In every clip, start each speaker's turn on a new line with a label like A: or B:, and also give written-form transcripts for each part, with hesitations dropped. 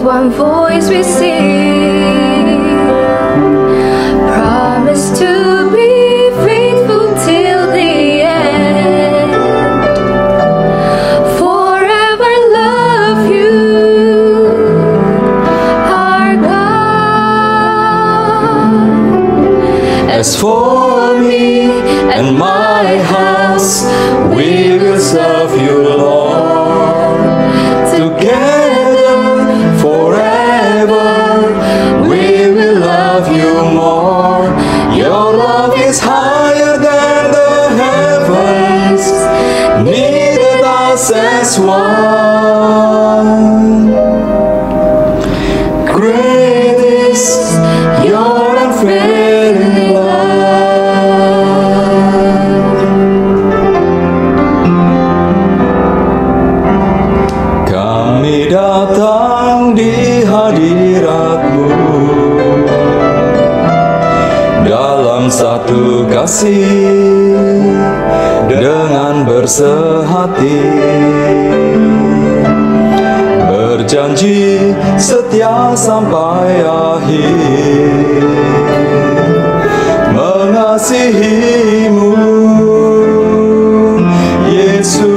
A: one voice we sing, promise to be faithful till the end, forever love you, our God.
B: As for me and my house, we will serve you, Lord. Together forever, we will love you more. Your love is higher than the heavens, knitted us as one. Great is your unfailing love. Kami datang di hadirat-Mu dalam satu kasih dengan bersehati, berjanji setia sampai akhir, mengasihi-Mu, Yesus.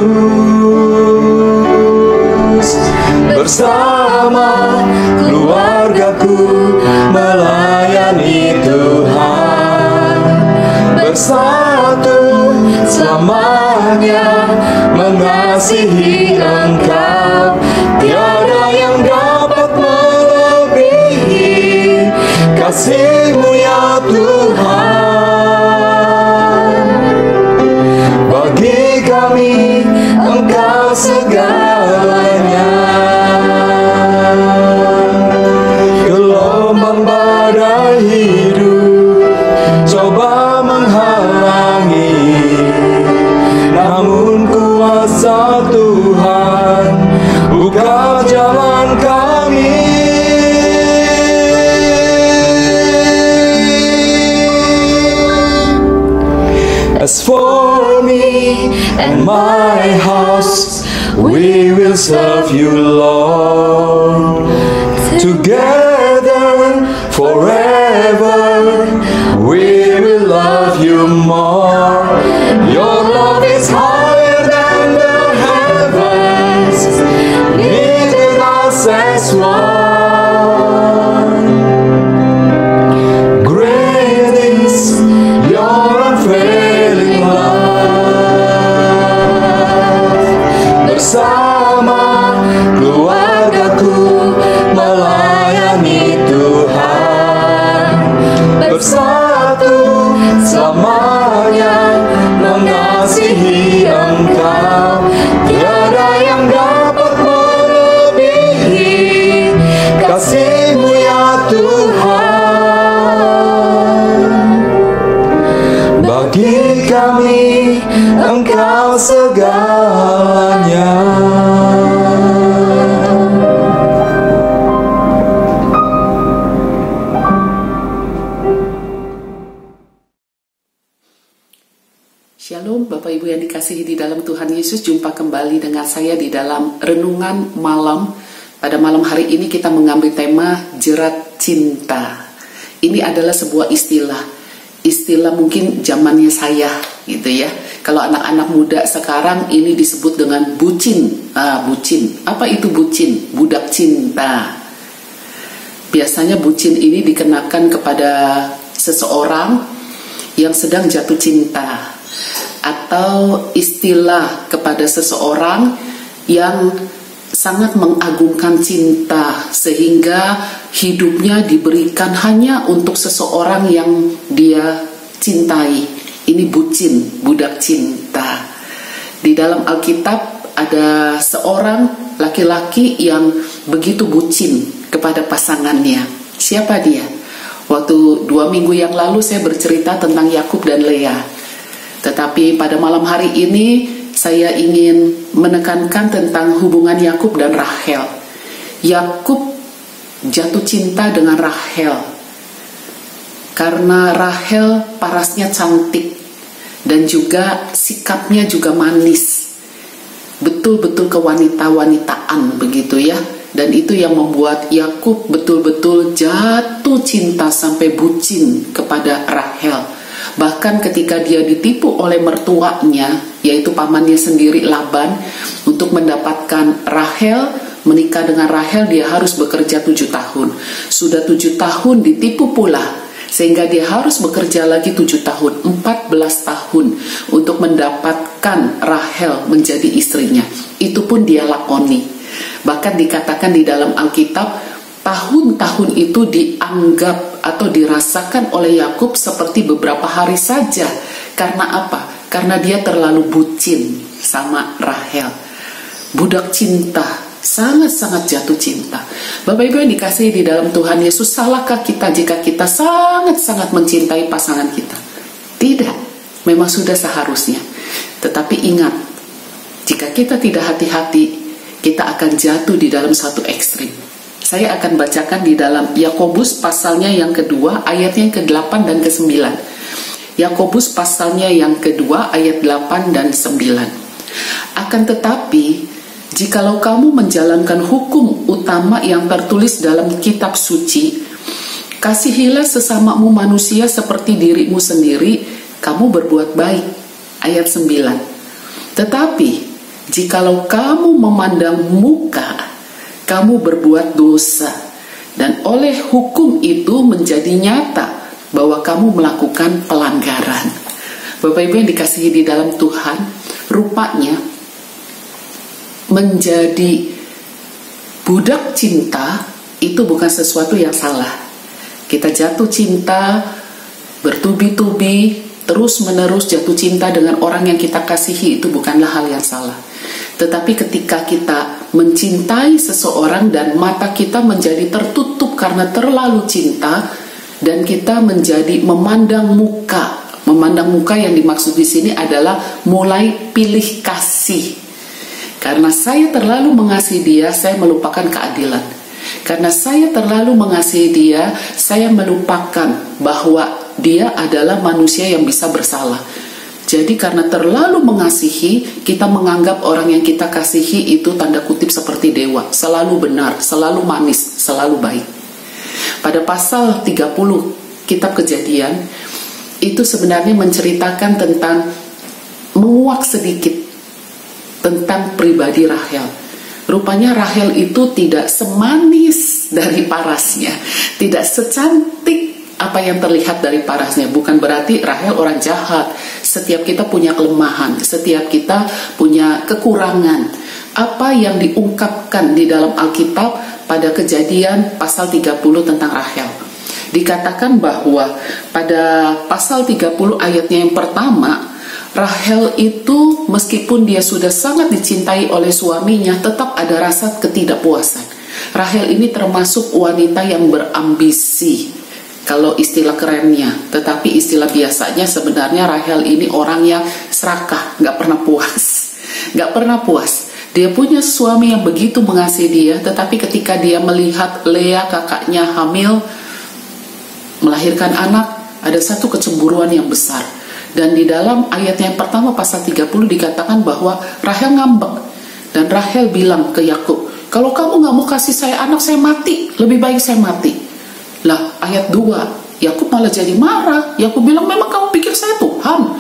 B: Bersama keluargaku melayani Tuhan, bersatu selamanya mengasihi Engkau. Tiada yang dapat melebihi kasih-Mu ya Tuhan. Bagi kami Engkau segalanya. Gelombang badai hidup coba menghalangi, namun kuasa Tuhan buka jalan kami. As for me and my house, we will serve you, Lord. Together forever, we will love you more. Your love is higher than the heavens, knitted us as one. Great is your unfailing love. Bersama keluargaku melayani Tuhan, bersatu selamanya mengasihi Engkau. Tiada yang dapat melebihi kasih-Mu ya Tuhan. Bagi kami Engkau segalanya.
C: Shalom Bapak Ibu yang dikasihi di dalam Tuhan Yesus. Jumpa kembali dengan saya di dalam Renungan Malam. Pada malam hari ini kita mengambil tema Jerat Cinta. Ini adalah sebuah istilah mungkin zamannya saya gitu ya. Kalau anak-anak muda sekarang ini disebut dengan bucin. Bucin. Apa itu bucin? Budak cinta. Biasanya bucin ini dikenakan kepada seseorang yang sedang jatuh cinta, atau istilah kepada seseorang yang sangat mengagungkan cinta sehingga hidupnya diberikan hanya untuk seseorang yang dia cintai. Ini bucin, budak cinta. Di dalam Alkitab ada seorang laki-laki yang begitu bucin kepada pasangannya. Siapa dia? Waktu 2 minggu yang lalu saya bercerita tentang Yakub dan Lea. Tetapi pada malam hari ini saya ingin menekankan tentang hubungan Yakub dan Rahel. Yakub jatuh cinta dengan Rahel karena Rahel parasnya cantik dan juga sikapnya juga manis. Betul-betul kewanita-wanitaan begitu ya. Dan itu yang membuat Yakub betul-betul jatuh cinta sampai bucin kepada Rahel. Bahkan ketika dia ditipu oleh mertuanya, yaitu pamannya sendiri Laban, untuk mendapatkan Rahel, menikah dengan Rahel, dia harus bekerja 7 tahun. Sudah 7 tahun ditipu pula, sehingga dia harus bekerja lagi 7 tahun, 14 tahun untuk mendapatkan Rahel menjadi istrinya. Itu pun dia lakoni. Bahkan dikatakan di dalam Alkitab, tahun-tahun itu dianggap atau dirasakan oleh Yakub seperti beberapa hari saja. Karena apa? Karena dia terlalu bucin sama Rahel. Budak cinta, sangat-sangat jatuh cinta. Bapak Ibu yang dikasihi di dalam Tuhan Yesus, salahkah kita jika kita sangat-sangat mencintai pasangan kita? Tidak, memang sudah seharusnya. Tetapi ingat, jika kita tidak hati-hati, kita akan jatuh di dalam satu ekstrim. Saya akan bacakan di dalam Yakobus pasalnya yang kedua, ayatnya yang ke-8 dan ke-9. Yakobus pasalnya yang kedua, ayat 8 dan 9. Akan tetapi, jikalau kamu menjalankan hukum utama yang tertulis dalam kitab suci, kasihilah sesamamu manusia seperti dirimu sendiri, kamu berbuat baik. Ayat 9. Tetapi, jikalau kamu memandang muka, kamu berbuat dosa, dan oleh hukum itu menjadi nyata bahwa kamu melakukan pelanggaran. Bapak Ibu yang dikasihi di dalam Tuhan, rupanya menjadi budak cinta itu bukan sesuatu yang salah. Kita jatuh cinta, bertubi-tubi, terus-menerus jatuh cinta dengan orang yang kita kasihi, itu bukanlah hal yang salah. Tetapi ketika kita mencintai seseorang dan mata kita menjadi tertutup karena terlalu cinta, dan kita menjadi memandang muka yang dimaksud di sini adalah mulai pilih kasih. Karena saya terlalu mengasihi dia, saya melupakan keadilan. Karena saya terlalu mengasihi dia, saya melupakan bahwa dia adalah manusia yang bisa bersalah. Jadi karena terlalu mengasihi, kita menganggap orang yang kita kasihi itu tanda kutip seperti dewa, selalu benar, selalu manis, selalu baik. Pada pasal 30 kitab Kejadian, itu sebenarnya menceritakan tentang, menguak sedikit tentang pribadi Rahel. Rupanya Rahel itu tidak semanis dari parasnya, tidak secantik apa yang terlihat dari parasnya. Bukan berarti Rahel orang jahat. Setiap kita punya kelemahan, setiap kita punya kekurangan. Apa yang diungkapkan di dalam Alkitab pada Kejadian pasal 30 tentang Rahel, dikatakan bahwa pada pasal 30 ayatnya yang pertama, Rahel itu meskipun dia sudah sangat dicintai oleh suaminya, tetap ada rasa ketidakpuasan. Rahel ini termasuk wanita yang berambisi, kalau istilah kerennya. Tetapi istilah biasanya sebenarnya Rahel ini orang yang serakah, gak pernah puas. Gak pernah puas. Dia punya suami yang begitu mengasihi dia, tetapi ketika dia melihat Lea kakaknya hamil, melahirkan anak, ada satu kecemburuan yang besar. Dan di dalam ayat yang pertama pasal 30 dikatakan bahwa Rahel ngambek. Dan Rahel bilang ke Yakub, kalau kamu gak mau kasih saya anak, saya mati. Lebih baik saya mati. Lah, ayat 2, Yakub malah jadi marah. Yakub bilang, memang kamu pikir saya Tuhan?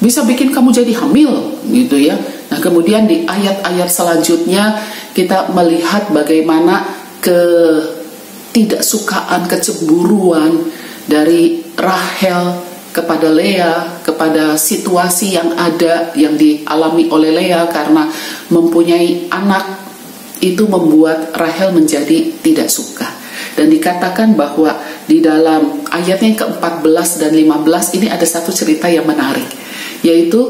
C: Bisa bikin kamu jadi hamil, gitu ya. Nah, kemudian di ayat-ayat selanjutnya kita melihat bagaimana ketidaksukaan, kecemburuan dari Rahel kepada Lea, kepada situasi yang ada, yang dialami oleh Lea karena mempunyai anak. Itu membuat Rahel menjadi tidak suka. Dan dikatakan bahwa di dalam ayatnya yang ke-14 dan 15 ini ada satu cerita yang menarik, yaitu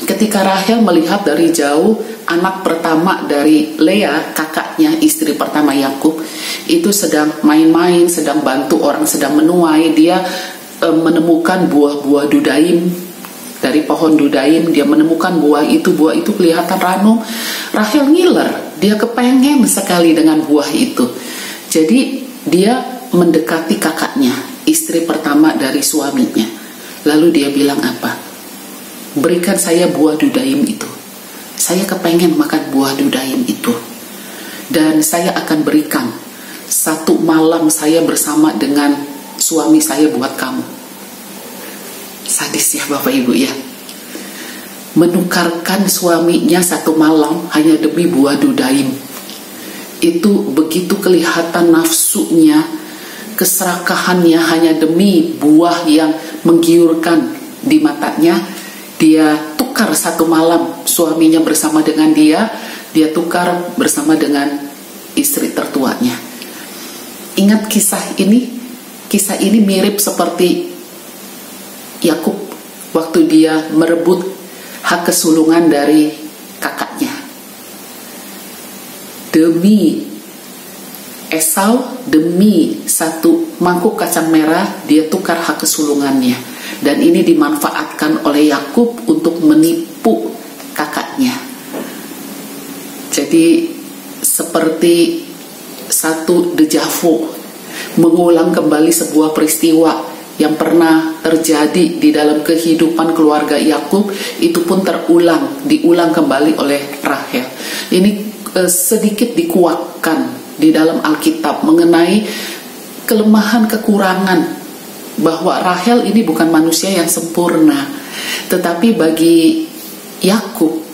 C: ketika Rahel melihat dari jauh anak pertama dari Lea, kakaknya, istri pertama Yakub, itu sedang main-main, sedang bantu orang, sedang menuai. Dia menemukan buah-buah dudaim dari pohon dudaim. Dia menemukan buah itu kelihatan ranum. Rahel ngiler, dia kepengen sekali dengan buah itu. Jadi dia mendekati kakaknya, istri pertama dari suaminya. Lalu dia bilang apa? Berikan saya buah dudaim itu. Saya kepengen makan buah dudaim itu. dan saya akan berikan satu malam saya bersama dengan suami saya buat kamu. Sadis ya Bapak Ibu ya. Menukarkan suaminya satu malam hanya demi buah dudaim. Itu begitu kelihatan nafsunya, keserakahannya hanya demi buah yang menggiurkan di matanya. Dia tukar satu malam suaminya bersama dengan dia tukar bersama dengan istri tertuanya. Ingat kisah ini? Kisah ini mirip seperti Yakub waktu dia merebut hak kesulungan dari kakaknya. Demi Esau, demi satu mangkuk kacang merah, dia tukar hak kesulungannya. Dan ini dimanfaatkan oleh Yakub untuk menipu kakaknya. Jadi seperti satu deja vu, mengulang kembali sebuah peristiwa yang pernah terjadi di dalam kehidupan keluarga Yakub, itu pun diulang kembali oleh Rahel. Ini sedikit dikuatkan di dalam Alkitab mengenai kelemahan kekurangan, bahwa Rahel ini bukan manusia yang sempurna, tetapi bagi Yakub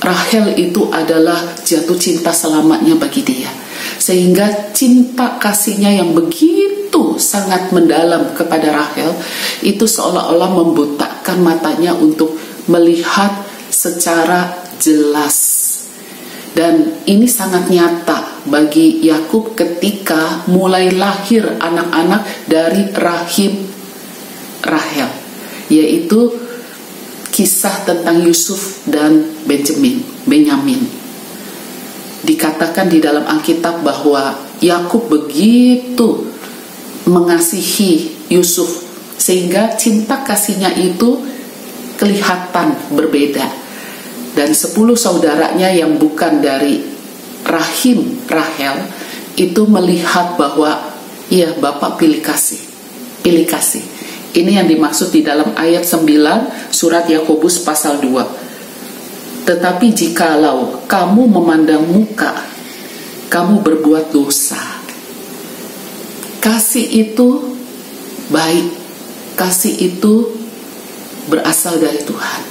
C: Rahel itu adalah jatuh cinta selamanya bagi dia, sehingga cinta kasihnya yang begitu sangat mendalam kepada Rahel itu seolah-olah membutakan matanya untuk melihat secara jelas. Dan ini sangat nyata bagi Yakub ketika mulai lahir anak-anak dari rahim Rahel, yaitu kisah tentang Yusuf dan Benyamin. Dikatakan di dalam Alkitab bahwa Yakub begitu mengasihi Yusuf sehingga cinta kasihnya itu kelihatan berbeda. Dan 10 saudaranya yang bukan dari rahim Rahel itu melihat bahwa iya, Bapak pilih kasih. Ini yang dimaksud di dalam ayat 9 surat Yakobus pasal 2. Tetapi jikalau kamu memandang muka, kamu berbuat dosa. Kasih itu baik, kasih itu berasal dari Tuhan.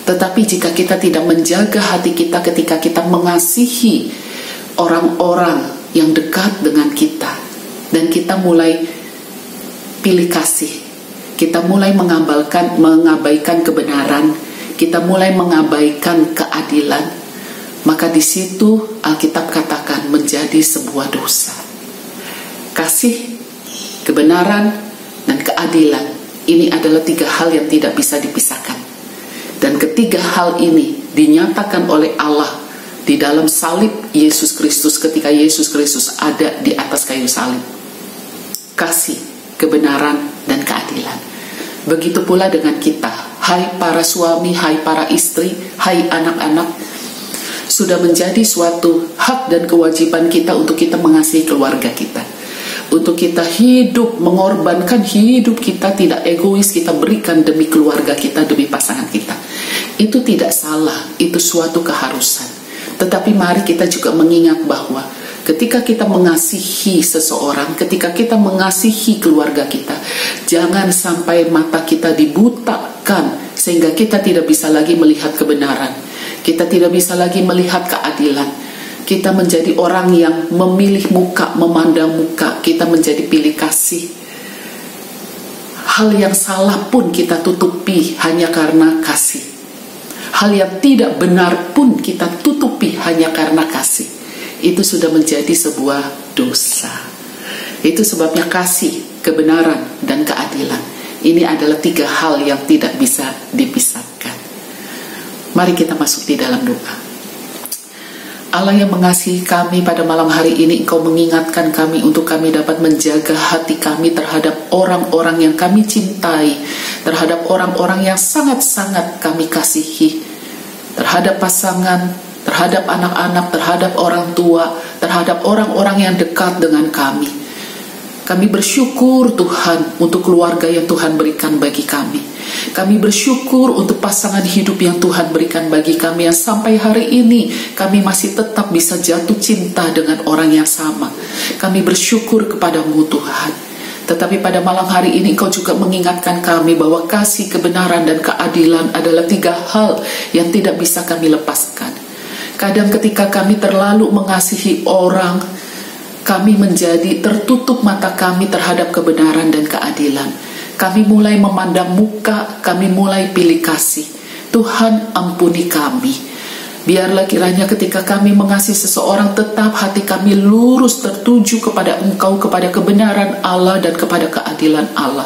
C: Tetapi jika kita tidak menjaga hati kita ketika kita mengasihi orang-orang yang dekat dengan kita, dan kita mulai pilih kasih, kita mulai mengabaikan kebenaran, kita mulai mengabaikan keadilan, maka di situ Alkitab katakan menjadi sebuah dosa. Kasih, kebenaran, dan keadilan, ini adalah 3 hal yang tidak bisa dipisahkan. Dan ketiga hal ini dinyatakan oleh Allah di dalam salib Yesus Kristus ketika Yesus Kristus ada di atas kayu salib. Kasih, kebenaran, dan keadilan. Begitu pula dengan kita, hai para suami, hai para istri, hai anak-anak, sudah menjadi suatu hak dan kewajiban kita untuk kita mengasihi keluarga kita, untuk kita hidup, mengorbankan hidup kita, tidak egois, kita berikan demi keluarga kita, demi pasangan kita. Itu tidak salah, itu suatu keharusan. Tetapi mari kita juga mengingat bahwa ketika kita mengasihi seseorang, ketika kita mengasihi keluarga kita, jangan sampai mata kita dibutakan sehingga kita tidak bisa lagi melihat kebenaran, kita tidak bisa lagi melihat keadilan. Kita menjadi orang yang memilih muka, memandang muka, kita menjadi pilih kasih. Hal yang salah pun kita tutupi hanya karena kasih. Hal yang tidak benar pun kita tutupi hanya karena kasih. Itu sudah menjadi sebuah dosa. Itu sebabnya kasih, kebenaran, dan keadilan. Ini adalah 3 hal yang tidak bisa dipisahkan. Mari kita masuk di dalam doa. Allah yang mengasihi kami, pada malam hari ini Engkau mengingatkan kami untuk kami dapat menjaga hati kami terhadap orang-orang yang kami cintai, terhadap orang-orang yang sangat-sangat kami kasihi, terhadap pasangan, terhadap anak-anak, terhadap orang tua, terhadap orang-orang yang dekat dengan kami. Kami bersyukur Tuhan untuk keluarga yang Tuhan berikan bagi kami. Kami bersyukur untuk pasangan hidup yang Tuhan berikan bagi kami, yang sampai hari ini kami masih tetap bisa jatuh cinta dengan orang yang sama. Kami bersyukur kepadamu Tuhan. Tetapi pada malam hari ini Engkau juga mengingatkan kami bahwa kasih, kebenaran, dan keadilan adalah 3 hal yang tidak bisa kami lepaskan. Kadang ketika kami terlalu mengasihi orang, kami menjadi tertutup mata kami terhadap kebenaran dan keadilan. Kami mulai memandang muka, kami mulai pilih kasih. Tuhan ampuni kami. Biarlah kiranya ketika kami mengasihi seseorang, tetap hati kami lurus tertuju kepada Engkau, kepada kebenaran Allah dan kepada keadilan Allah.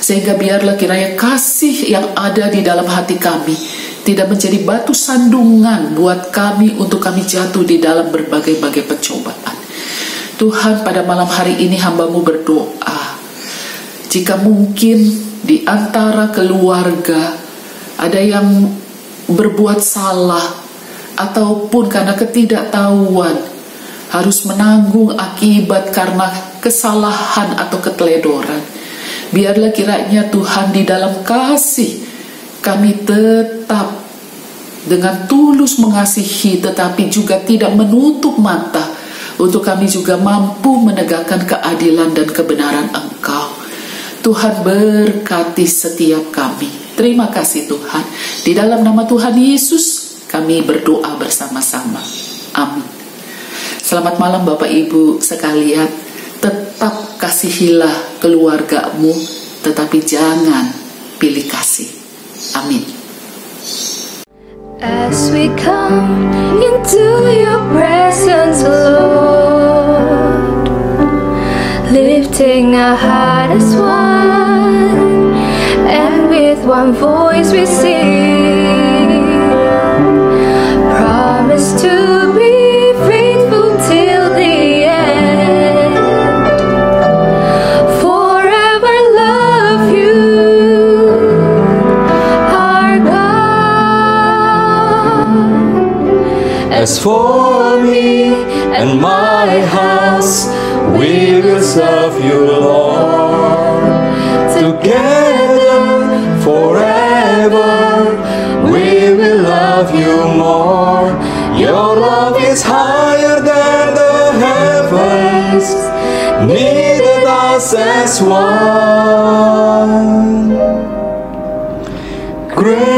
C: Sehingga biarlah kiranya kasih yang ada di dalam hati kami tidak menjadi batu sandungan buat kami untuk kami jatuh di dalam berbagai-bagai pencobaan. Tuhan, pada malam hari ini hamba-Mu berdoa, jika mungkin di antara keluarga ada yang berbuat salah, ataupun karena ketidaktahuan harus menanggung akibat karena kesalahan atau keteledoran, biarlah kiranya Tuhan di dalam kasih kami tetap dengan tulus mengasihi, tetapi juga tidak menutup mata untuk kami juga mampu menegakkan keadilan dan kebenaran Engkau. Tuhan berkati setiap kami. Terima kasih Tuhan. Di dalam nama Tuhan Yesus kami berdoa bersama-sama. Amin. Selamat malam Bapak Ibu sekalian. Tetap kasihilah keluargamu, tetapi jangan pilih kasih. Amin.
A: As we come into your presence, Lord, lifting our heart as one, and with one voice we sing, promise to be faithful till the end, forever love you, our God.
B: As for me and my house, we will serve you, Lord. Together forever, we will love you more. Your love is higher than the heavens, knitted us as one. Great